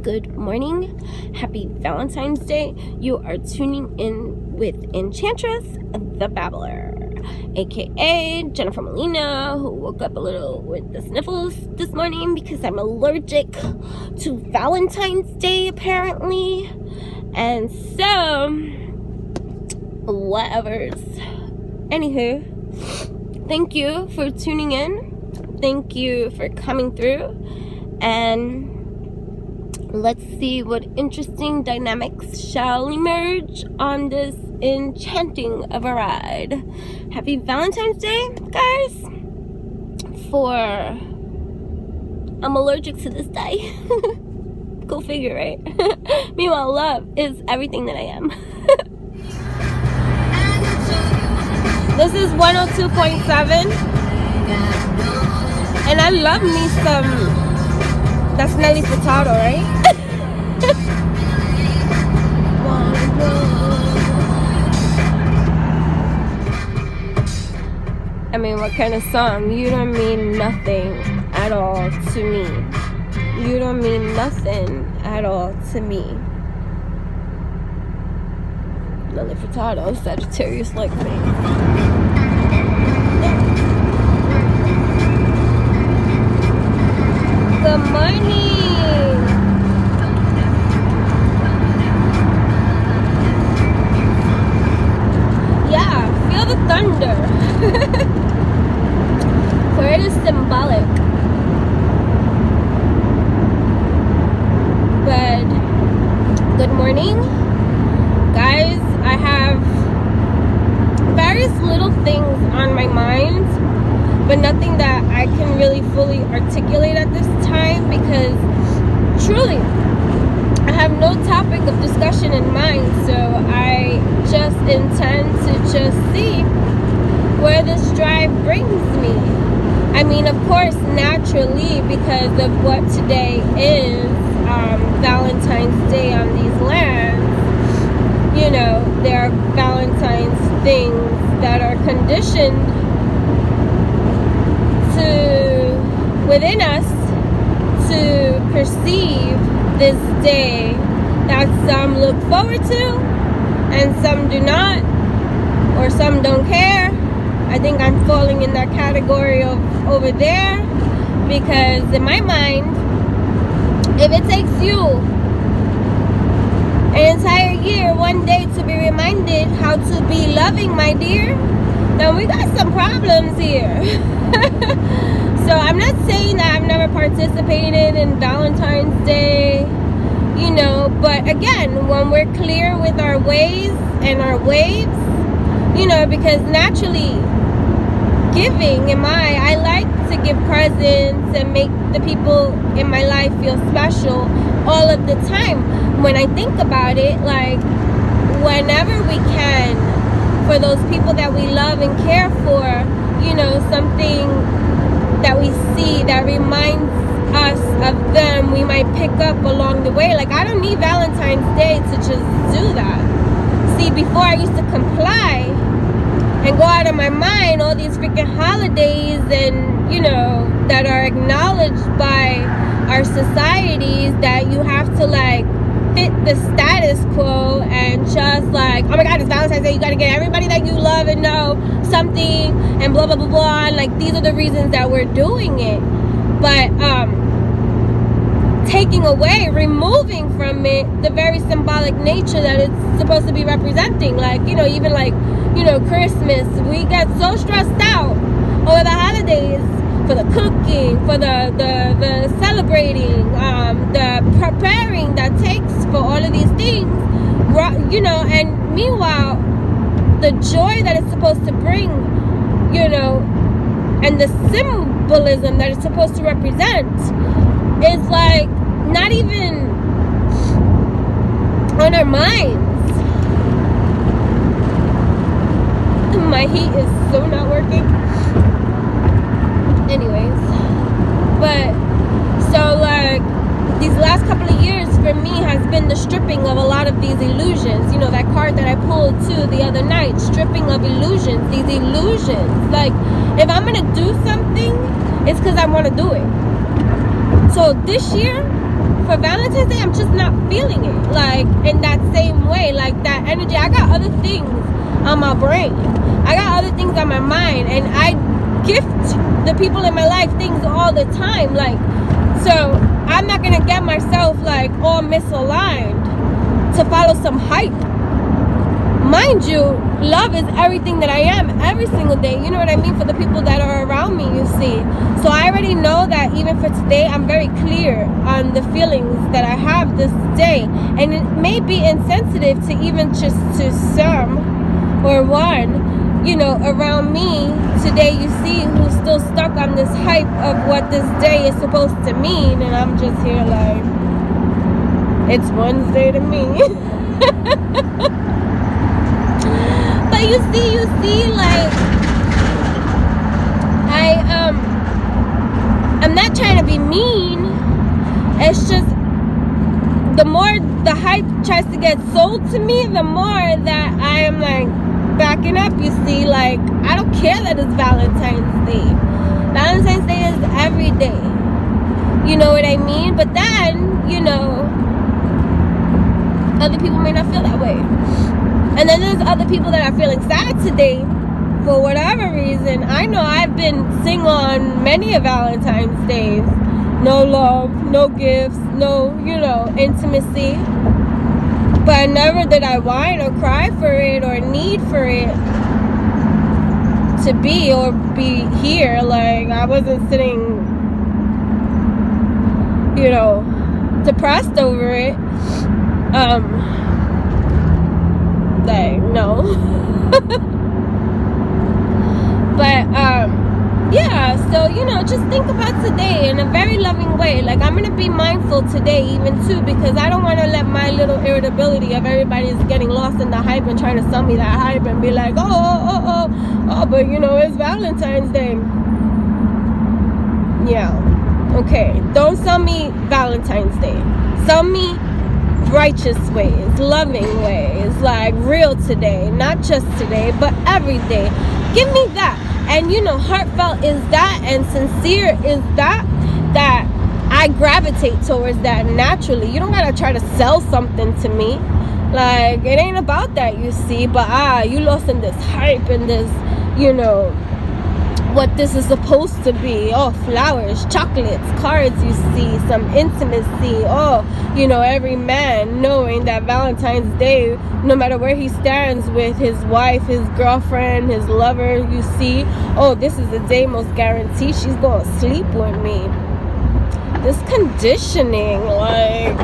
Good morning. Happy Valentine's Day. You are tuning in with Enchantress, the Babbler, aka Jennifer Molina, who woke up a little with the sniffles this morning because I'm allergic to Valentine's Day apparently. And so, whatevers. Anywho, thank you for tuning in. Thank you for coming through. And let's see what interesting dynamics shall emerge on this enchanting of a ride. Happy Valentine's Day, guys. I'm allergic to this day. Go figure, right? Meanwhile, love is everything that I am. This is 102.7. And I love me some... That's Nelly Furtado, right? I mean, what kind of song? You don't mean nothing at all to me. You don't mean nothing at all to me. Nelly Furtado, Sagittarius like me. Good morning. Yeah, feel the thunder. For it is symbolic. But good morning, guys. I have various little things on my mind, but nothing that I can really fully articulate at this time because truly I have no topic of discussion in mind, so I just intend to just see where this drive brings me. I mean, of course, naturally, because of what today is, Valentine's Day on these lands, you know, there are Valentine's things that are conditioned within us to perceive this day that some look forward to and some do not, or some don't care. I think I'm falling in that category of over there, because in my mind, if it takes you an entire year, one day to be reminded how to be loving, my dear, then we got some problems here. So I'm not saying that I've never participated in Valentine's Day, you know, but again, when we're clear with our ways and our waves, you know, because naturally giving I like to give presents and make the people in my life feel special all of the time. When I think about it, like whenever we can, for those people that we love and care for, you know, something that we see that reminds us of them, we might pick up along the way. Like, I don't need Valentine's Day to just do that. See, before I used to comply and go out of my mind all these freaking holidays and, you know, that are acknowledged by our societies, that you have to like fit the status quo and just like, oh my god, it's Valentine's Day, you gotta get everybody that you love and know something and blah blah blah blah, and like these are the reasons that we're doing it. But taking away, removing from it the very symbolic nature that it's supposed to be representing. Like, you know, even like, you know, Christmas, we get so stressed out over the holidays, for the cooking, for the celebrating, the preparing that takes for all of these things, you know, and meanwhile, the joy that it's supposed to bring, you know, and the symbolism that it's supposed to represent is like not even on our minds. My heat is so not working. Anyways, but so like these last couple of years for me has been the stripping of a lot of these illusions. You know, that card that I pulled too the other night, stripping of illusions, these illusions. Like, if I'm gonna do something, it's because I want to do it. So this year, for Valentine's Day, I'm just not feeling it. Like, in that same way, like that energy. I got other things on my brain. I got other things on my mind. And I gift the people in my life things all the time. Like, so I'm not going to get myself, like, all misaligned to follow some hype. Mind you, love is everything that I am every single day. You know what I mean? For the people that are around me, you see. So I already know that even for today, I'm very clear on the feelings that I have this day. And it may be insensitive to even just to some or one, you know, around me today, you see, who's still stuck on this hype of what this day is supposed to mean. And I'm just here like, it's Wednesday to me. But you see, like, I'm not trying to be mean. It's just, the more the hype tries to get sold to me, the more that I am like backing up, you see. Like, I don't care that it's Valentine's Day. Valentine's Day is every day. You know what I mean? But then, you know, other people may not feel that way. And then there's other people that are feeling sad today for whatever reason. I know I've been single on many of Valentine's days. No love, no gifts, no, you know, intimacy. But never did I whine or cry for it or need for it to be or be here. Like, I wasn't sitting, you know, depressed over it. Like, no. But yeah, so, you know, just think about today in a very loving way. Like, I'm gonna be mindful today even too, because I don't want to let my little irritability of everybody's getting lost in the hype and trying to sell me that hype and be like, oh, but you know, it's Valentine's Day. Yeah, okay, don't sell me Valentine's Day. Sell me righteous ways, loving ways, like real today, not just today, but every day. Give me that. And you know, heartfelt is that, and sincere is that I gravitate towards that naturally. You don't gotta try to sell something to me. Like, it ain't about that, you see. But you lost in this hype and this, you know, what this is supposed to be. Oh, flowers, chocolates, cards, you see, some intimacy. Oh, you know, every man knowing that Valentine's Day, no matter where he stands with his wife, his girlfriend, his lover, you see, oh, this is the day most guaranteed she's gonna sleep with me. This conditioning, like,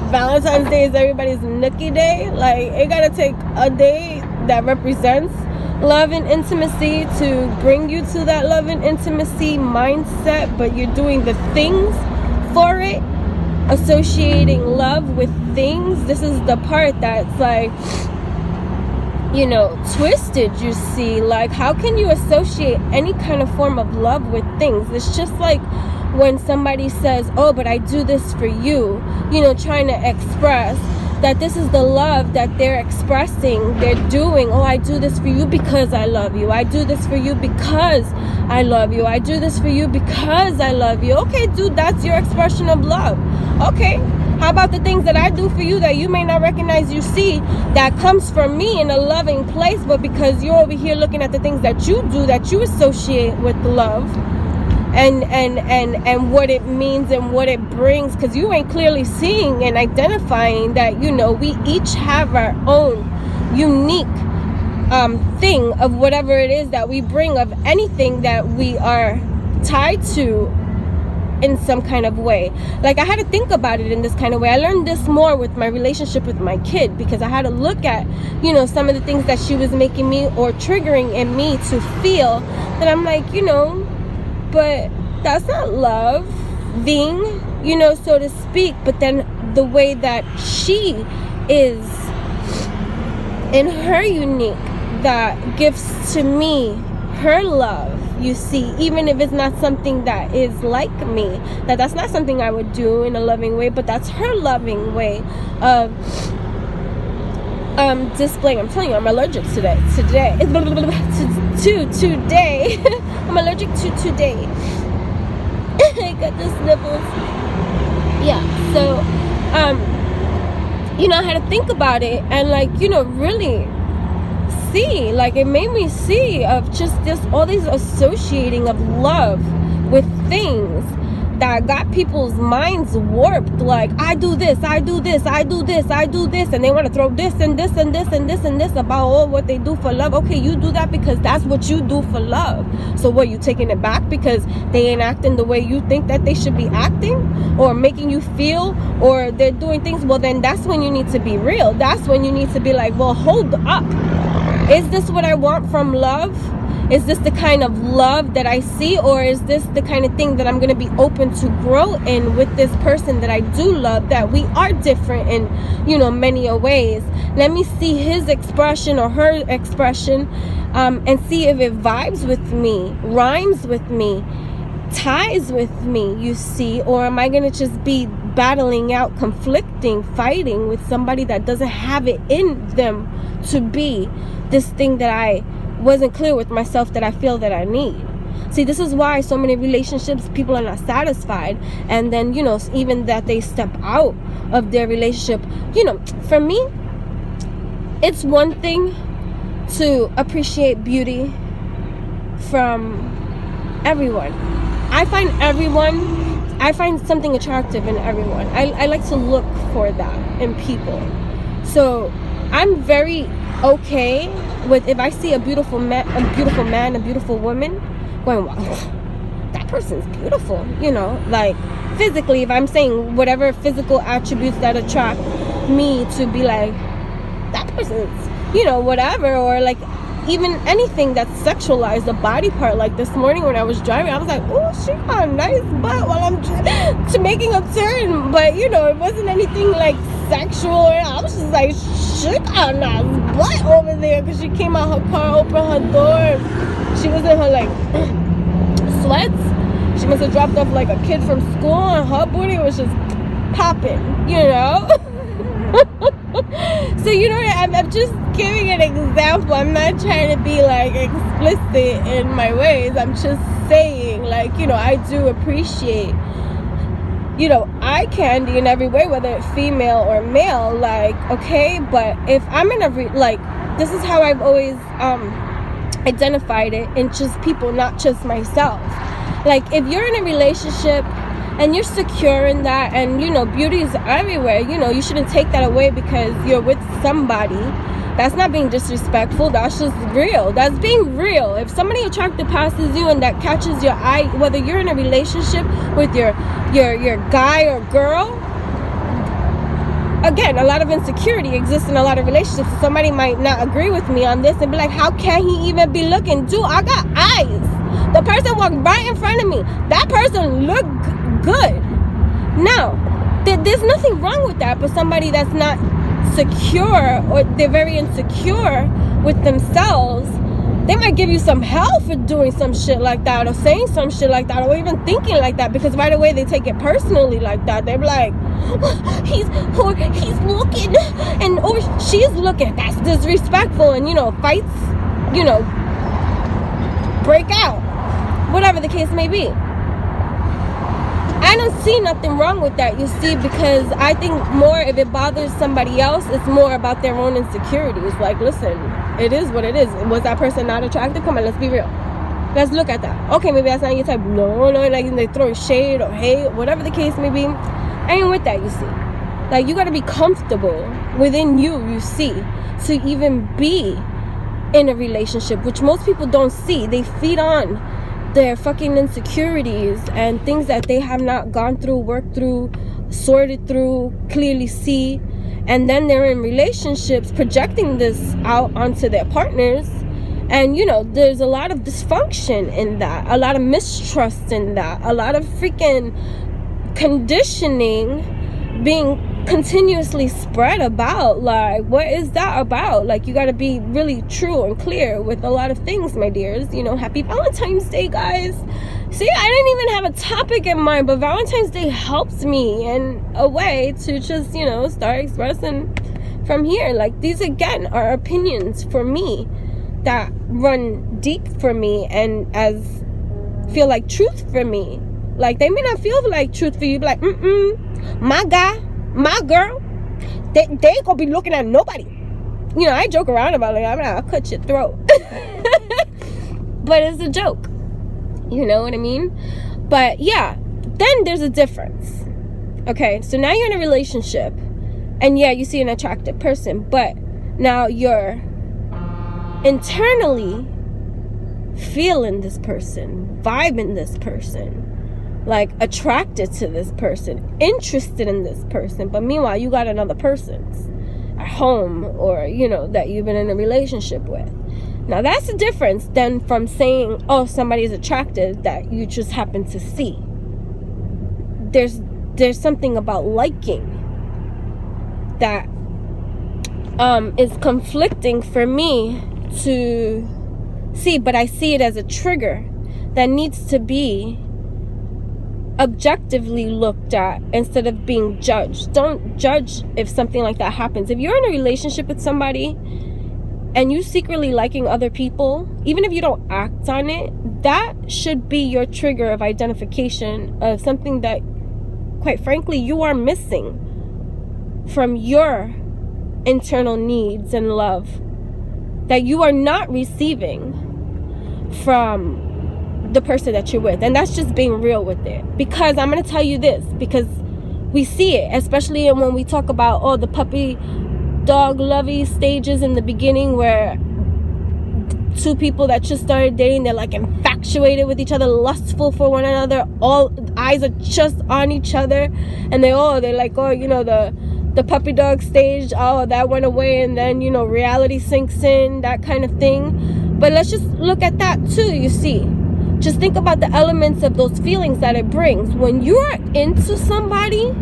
Valentine's Day is everybody's nookie day. Like, it gotta take a day that represents love and intimacy to bring you to that love and intimacy mindset, but you're doing the things for it, associating love with things. This is the part that's like, you know, twisted, you see. Like, how can you associate any kind of form of love with things? It's just like when somebody says, oh, but I do this for you, you know, trying to express that this is the love that they're expressing, they're doing. Oh, I do this for you because I love you. I do this for you because I love you. I do this for you because I love you. Okay, dude, that's your expression of love. Okay, how about the things that I do for you that you may not recognize, you see, that comes from me in a loving place, but because you're over here looking at the things that you do that you associate with love, and what it means and what it brings, because you ain't clearly seeing and identifying that, you know, we each have our own unique thing of whatever it is that we bring, of anything that we are tied to in some kind of way. Like, I had to think about it in this kind of way. I learned this more with my relationship with my kid, because I had to look at, you know, some of the things that she was making me or triggering in me to feel that I'm like, you know, but that's not loving, you know, so to speak. But then the way that she is in her unique, that gives to me her love, you see, even if it's not something that is like me, that's not something I would do in a loving way, but that's her loving way of displaying. I'm telling you, I'm allergic to today. I'm allergic to today. I got the sniffles. Yeah, So you know, I had to think about it and, like, you know, really see, like, it made me see of just this, all these associating of love with things that got people's minds warped. Like, I do this, I do this, I do this, I do this, and they want to throw this and this and this and this and this about all what they do for love. Okay, you do that because that's what you do for love. So what, you taking it back because they ain't acting the way you think that they should be acting, or making you feel, or they're doing things? Well, then that's when you need to be real. That's when you need to be like, well, hold up, is this what I want from love? Is this the kind of love that I see, or is this the kind of thing that I'm going to be open to grow in with this person that I do love, that we are different in, you know, many ways? Let me see his expression or her expression, and see if it vibes with me, rhymes with me, ties with me, you see? Or am I going to just be battling out, conflicting, fighting with somebody that doesn't have it in them to be this thing that I wasn't clear with myself that I feel that I need? See, this is why so many relationships, people are not satisfied, and then, you know, even that they step out of their relationship. You know, for me, it's one thing to appreciate beauty from everyone. I find something attractive in everyone. I like to look for that in people. So I'm very okay with, if I see a beautiful man, a beautiful woman, going, wow, that person's beautiful, you know, like physically, if I'm saying whatever physical attributes that attract me to be like, that person's, you know, whatever, or like even anything that's sexualized, a body part. Like this morning when I was driving, I was like, oh, she got a nice butt while I'm making a turn, but you know, it wasn't anything like sexual. I was just like, she got a nice butt over there, because she came out her car, opened her door, she was in her like sweats. She must have dropped off like a kid from school, and her booty was just popping, you know. So, you know, I'm just giving an example. I'm not trying to be like explicit in my ways. I'm just saying, like, you know, I do appreciate, you know, eye candy in every way, whether it's female or male. Like, okay, but if I'm in a like, this is how I've always identified it in just people, not just myself. Like, if you're in a relationship and you're secure in that, and, you know, beauty is everywhere, you know, you shouldn't take that away because you're with somebody. That's not being disrespectful. That's just real. That's being real. If somebody attractive passes you and that catches your eye, whether you're in a relationship with your guy or girl, again, a lot of insecurity exists in a lot of relationships. Somebody might not agree with me on this and be like, how can he even be looking? Dude, I got eyes. The person walked right in front of me. That person looked good. Now, there's nothing wrong with that, but somebody that's not secure, or they're very insecure with themselves, they might give you some hell for doing some shit like that, or saying some shit like that, or even thinking like that, because right away they take it personally like that. They're like, he's looking, and or she's looking. That's disrespectful, and, you know, fights, you know, break out, whatever the case may be. I don't see nothing wrong with that, you see, because I think more, if it bothers somebody else, it's more about their own insecurities. Like, listen, it is what it is. Was that person not attractive? Come on, let's be real. Let's look at that. Okay, maybe that's not your type. No, like they throw shade or hate, whatever the case may be. I ain't with that, you see. Like, you gotta be comfortable within you see, to even be in a relationship, which most people don't see. They feed on their fucking insecurities and things that they have not gone through, worked through, sorted through, clearly see, and then they're in relationships projecting this out onto their partners. And, you know, there's a lot of dysfunction in that, a lot of mistrust in that, a lot of freaking conditioning being continuously spread about. Like, what is that about? Like, you got to be really true and clear with a lot of things, my dears. You know, happy Valentine's Day, guys. See, I didn't even have a topic in mind, but Valentine's Day helps me in a way to just, you know, start expressing from here. Like, these again are opinions for me that run deep for me and as feel like truth for me. Like, they may not feel like truth for you, be like, my guy, my girl, they ain't gonna be looking at nobody. You know, I joke around about it. I'll cut your throat. But it's a joke. You know what I mean? But yeah, then there's a difference. Okay, so now you're in a relationship. And yeah, you see an attractive person. But now you're internally feeling this person, vibing this person, like attracted to this person, interested in this person. But meanwhile, you got another person's at home, or, you know, that you've been in a relationship with. Now that's the difference then from saying, oh, somebody is attractive that you just happen to see. There's something about liking that is conflicting for me to see, but I see it as a trigger that needs to be objectively looked at instead of being judged. Don't judge if something like that happens. If you're in a relationship with somebody and you secretly liking other people, even if you don't act on it, that should be your trigger of identification of something that, quite frankly, you are missing from your internal needs and love, that you are not receiving from the person that you're with. And that's just being real with it. Because I'm going to tell you this, because we see it, especially when we talk about, oh, the puppy dog lovey stages in the beginning, where two people that just started dating, they're like infatuated with each other, lustful for one another, all eyes are just on each other, and they're like, oh, you know, the puppy dog stage, oh, that went away, and then, you know, reality sinks in, that kind of thing. But let's just look at that too. You see, just think about the elements of those feelings that it brings when you're into somebody,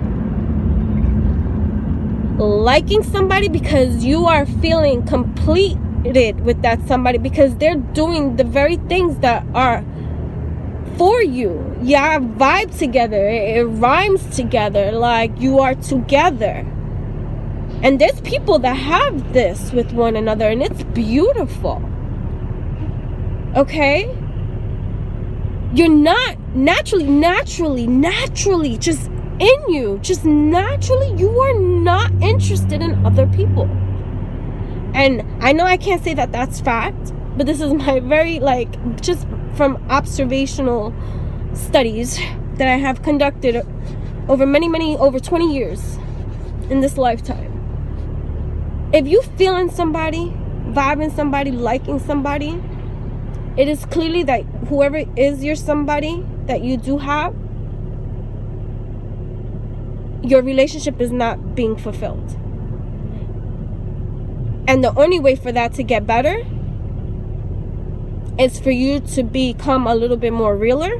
liking somebody, because you are feeling completed with that somebody, because they're doing the very things that are for you. Yeah, vibe together, it rhymes together, like you are together. And there's people that have this with one another, and it's beautiful. Okay? You're not naturally, just in you, just naturally, you are not interested in other people. And I know I can't say that that's fact, but this is my very, like, just from observational studies that I have conducted over over 20 years in this lifetime. If you feeling somebody, vibing somebody, liking somebody, it is clearly that whoever is your somebody that you do have, your relationship is not being fulfilled. And the only way for that to get better is for you to become a little bit more realer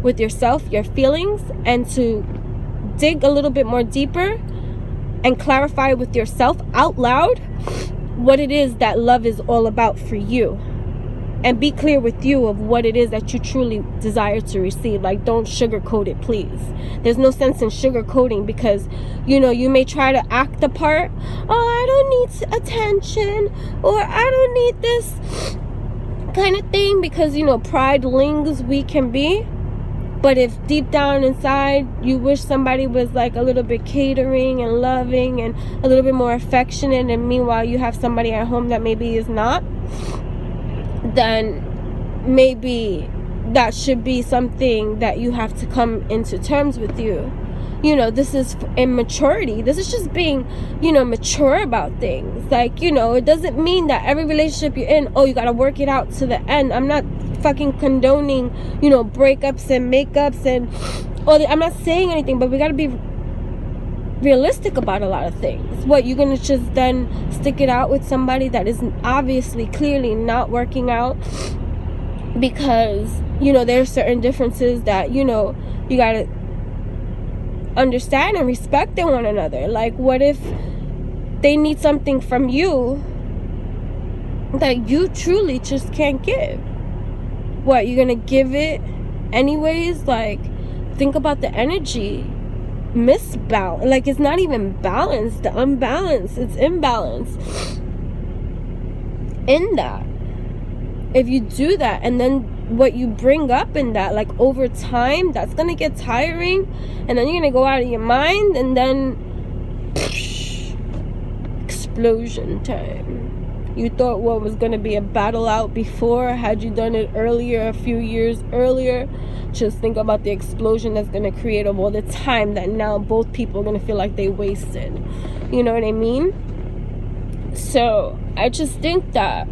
with yourself, your feelings, and to dig a little bit more deeper and clarify with yourself out loud what it is that love is all about for you. And be clear with you of what it is that you truly desire to receive. Like, don't sugarcoat it, please. There's no sense in sugarcoating, because, you know, you may try to act the part. Oh, I don't need attention, or I don't need this kind of thing, because, you know, pride lings we can be. But if deep down inside you wish somebody was like a little bit catering and loving and a little bit more affectionate, and meanwhile you have somebody at home that maybe is not, then maybe that should be something that you have to come into terms with you. You know, this is immaturity. This is just being, you know, mature about things. Like, you know, it doesn't mean that every relationship you're in, oh, you gotta work it out to the end. I'm not fucking condoning, you know, breakups and makeups and all. I'm not saying anything, but we gotta be realistic about a lot of things. What, you're gonna just then stick it out with somebody that is obviously clearly not working out because, you know, there are certain differences that, you know, you gotta understand and respect in one another. Like, what if they need something from you that you truly just can't give? What, you're gonna give it anyways? Like, think about the energy misbalance. Like, it's not even balanced. The unbalance, it's imbalance in that. If you do that and then what you bring up in that, like over time, that's gonna get tiring, and then you're gonna go out of your mind, and then explosion time. You thought what was gonna be a battle out before, had you done it earlier, a few years earlier, just think about the explosion that's gonna create of all the time that now both people are gonna feel like they wasted. You know what I mean? So I just think that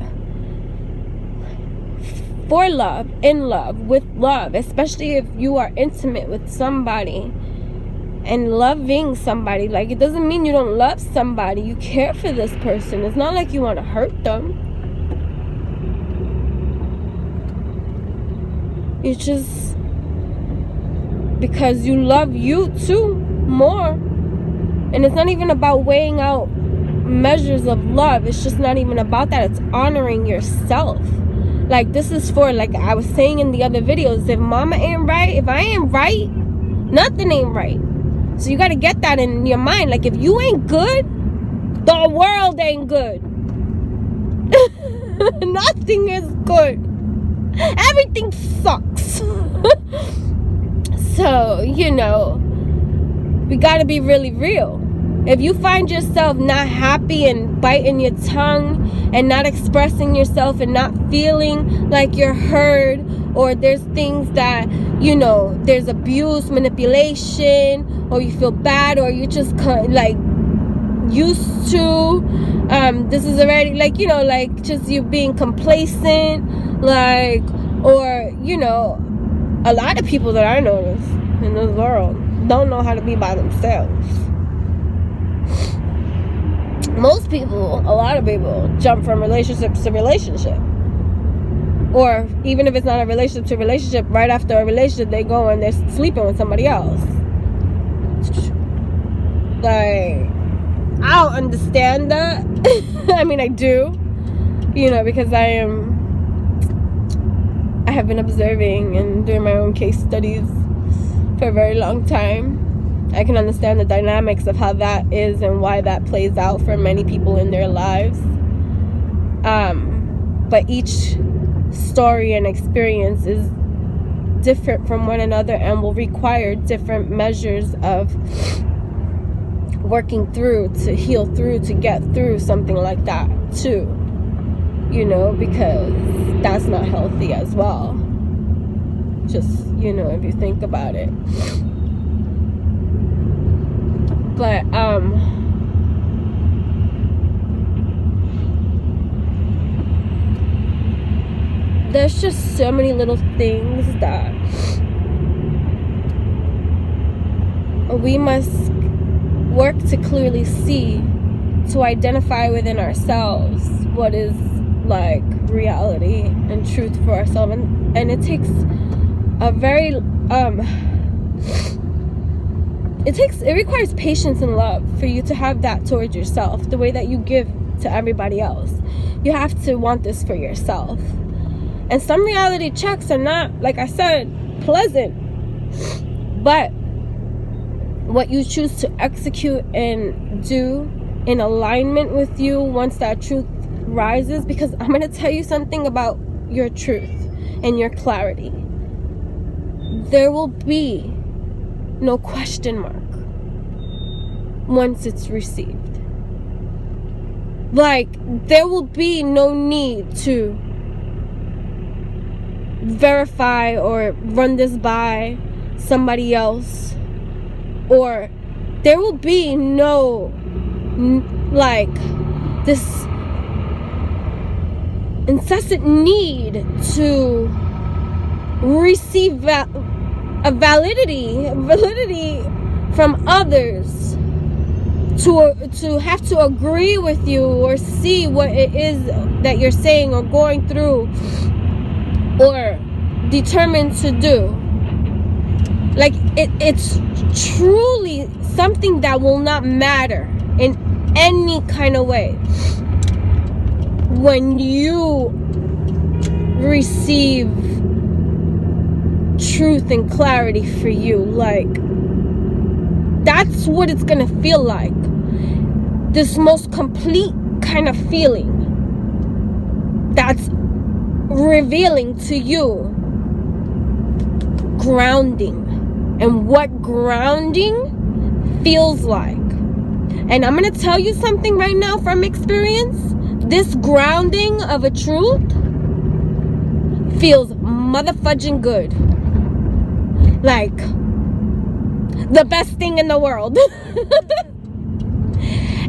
for love, in love, with love, especially if you are intimate with somebody and loving somebody, like, it doesn't mean you don't love somebody. You care for this person. It's not like you want to hurt them. You just, because you love you too more. And it's not even about weighing out measures of love. It's just not even about that. It's honoring yourself. Like, this is for, like I was saying in the other videos, if mama ain't right, if I ain't right, nothing ain't right. So you got to get that in your mind. Like, if you ain't good, the world ain't good. Nothing is good. Everything sucks. So, you know, we got to be really real. If you find yourself not happy and biting your tongue and not expressing yourself and not feeling like you're heard, or there's things that, you know, there's abuse, manipulation, or you feel bad, or you just like used to, this is already, like, you know, like just you being complacent, like, or, you know, a lot of people that I notice in this world don't know how to be by themselves. Most people, a lot of people, jump from relationship to relationship. Or even if it's not a relationship to relationship, right after a relationship, they go and they're sleeping with somebody else. Like, I don't understand that. I mean, I do. You know, because I have been observing and doing my own case studies for a very long time. I can understand the dynamics of how that is and why that plays out for many people in their lives. But each story and experience is different from one another and will require different measures of working through, to heal through, to get through something like that too. You know, because that's not healthy as well. Just, you know, if you think about it. But there's just so many little things that we must work to clearly see, to identify within ourselves what is like reality and truth for ourselves, and it takes a very it requires patience and love for you to have that towards yourself, the way that you give to everybody else. You have to want this for yourself. And some reality checks are not, like I said, pleasant. But what you choose to execute and do in alignment with you once that truth rises, because I'm going to tell you something about your truth and your clarity. There will be no question mark once it's received. Like, there will be no need to verify or run this by somebody else, or there will be no like this incessant need to receive a validity from others, to have to agree with you or see what it is that you're saying or going through or determined to do. Like, it's truly something that will not matter in any kind of way when you receive truth and clarity for you. Like, that's what it's gonna feel like. This most complete kind of feeling that's revealing to you grounding and what grounding feels like. And I'm going to tell you something right now from experience. This grounding of a truth feels motherfudging good. Like the best thing in the world.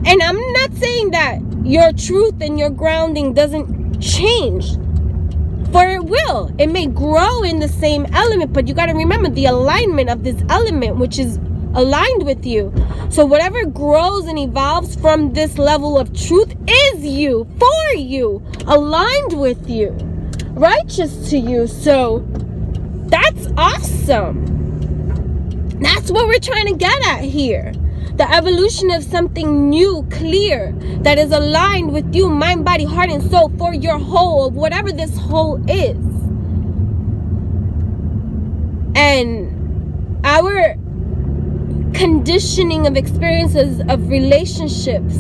And I'm not saying that your truth and your grounding doesn't change. For it will. It may grow in the same element, but you got to remember the alignment of this element, which is aligned with you. So whatever grows and evolves from this level of truth is you, for you, aligned with you, righteous to you. So that's awesome. That's what we're trying to get at here. The evolution of something new, clear, that is aligned with you, mind, body, heart, and soul, for your whole, whatever this whole is. And our conditioning of experiences of relationships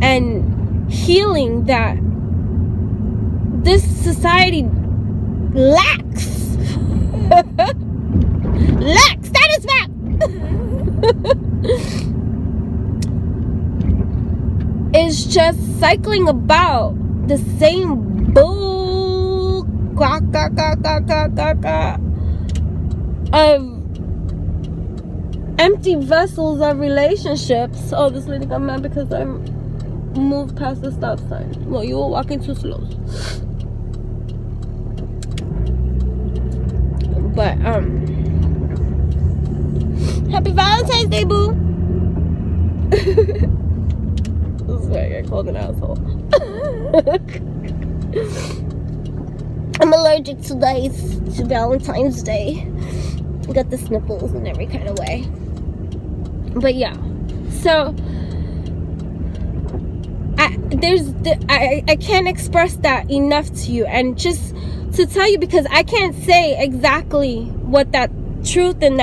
and healing that this society lacks. Lacks, that is fact. Is just cycling about the same bull of empty vessels of relationships. Oh, this lady got mad because I moved past the stop sign. Well, you were walking too slow. But happy Valentine's Day, boo. This is where I get called an asshole. I'm allergic to Valentine's Day. I got the sniffles in every kind of way. But yeah, so I can't express that enough to you, and just to tell you, because I can't say exactly what that truth and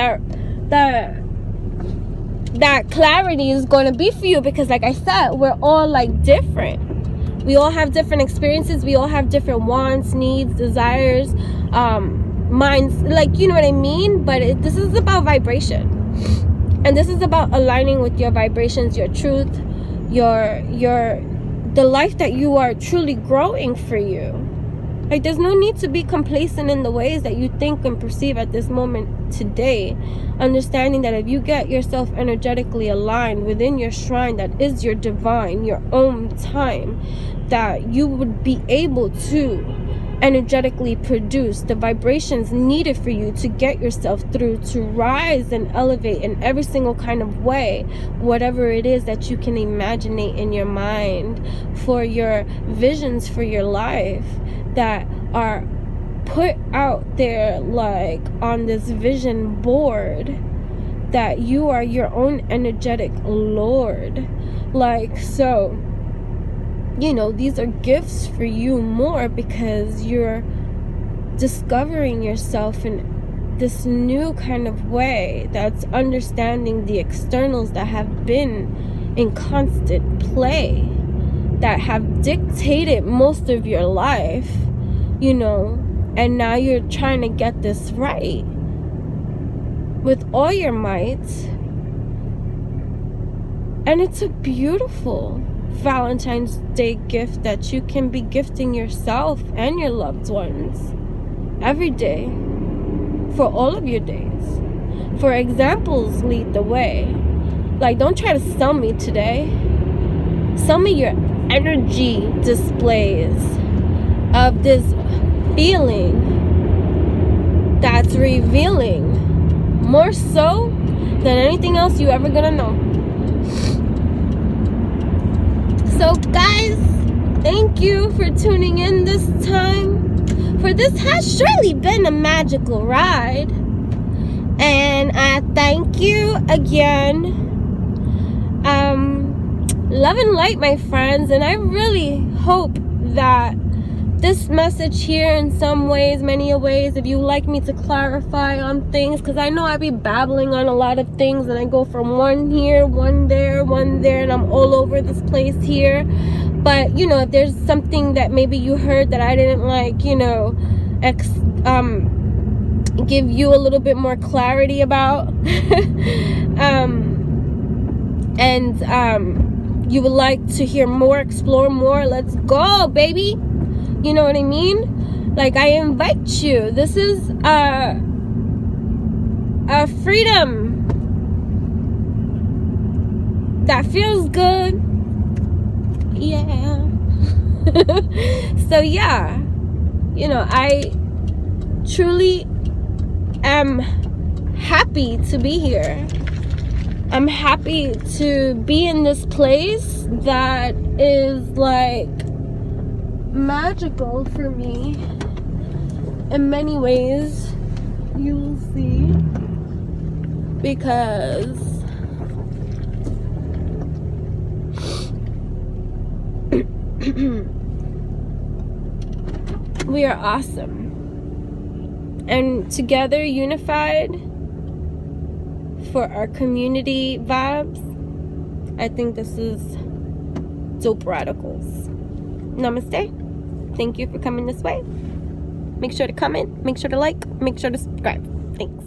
that clarity is going to be for you, because like I said, we're all like different. We all have different experiences. We all have different wants, needs, desires, minds, like, you know what I mean? But this is about vibration, and this is about aligning with your vibrations, your truth, the life that you are truly growing for you. Like, there's no need to be complacent in the ways that you think and perceive at this moment today. Understanding that if you get yourself energetically aligned within your shrine that is your divine, your own time, that you would be able to energetically produce the vibrations needed for you to get yourself through, to rise and elevate in every single kind of way, whatever it is that you can imagine in your mind, for your visions for your life that are put out there like on this vision board, that you are your own energetic lord. Like, so, you know, these are gifts for you more because you're discovering yourself in this new kind of way that's understanding the externals that have been in constant play, that have dictated most of your life, you know, and now you're trying to get this right with all your might. And it's a beautiful Valentine's Day gift that you can be gifting yourself and your loved ones every day, for all of your days. For examples, lead the way. Like, don't try to sell me today. Sell me your energy displays of this feeling that's revealing more so than anything else you ever gonna know. So guys, thank you for tuning in this time, for this has surely been a magical ride, and I thank you again. Love and light, my friends, and I really hope that this message here, in some ways, many ways, if you like me to clarify on things, because I know I be babbling on a lot of things, and I go from one here, one there, and I'm all over this place here. But, you know, if there's something that maybe you heard that I didn't like, you know, give you a little bit more clarity about. And you would like to hear more, explore more, let's go, baby. You know what I mean? Like, I invite you. This is a freedom that feels good. Yeah. So yeah, you know, I truly am happy to be here. I'm happy to be in this place that is like magical for me in many ways. You will see, because we are awesome, and together, unified for our community vibes, I think this is dope radicals. Namaste. Thank you for coming this way. Make sure to comment, make sure to like, make sure to subscribe. Thanks.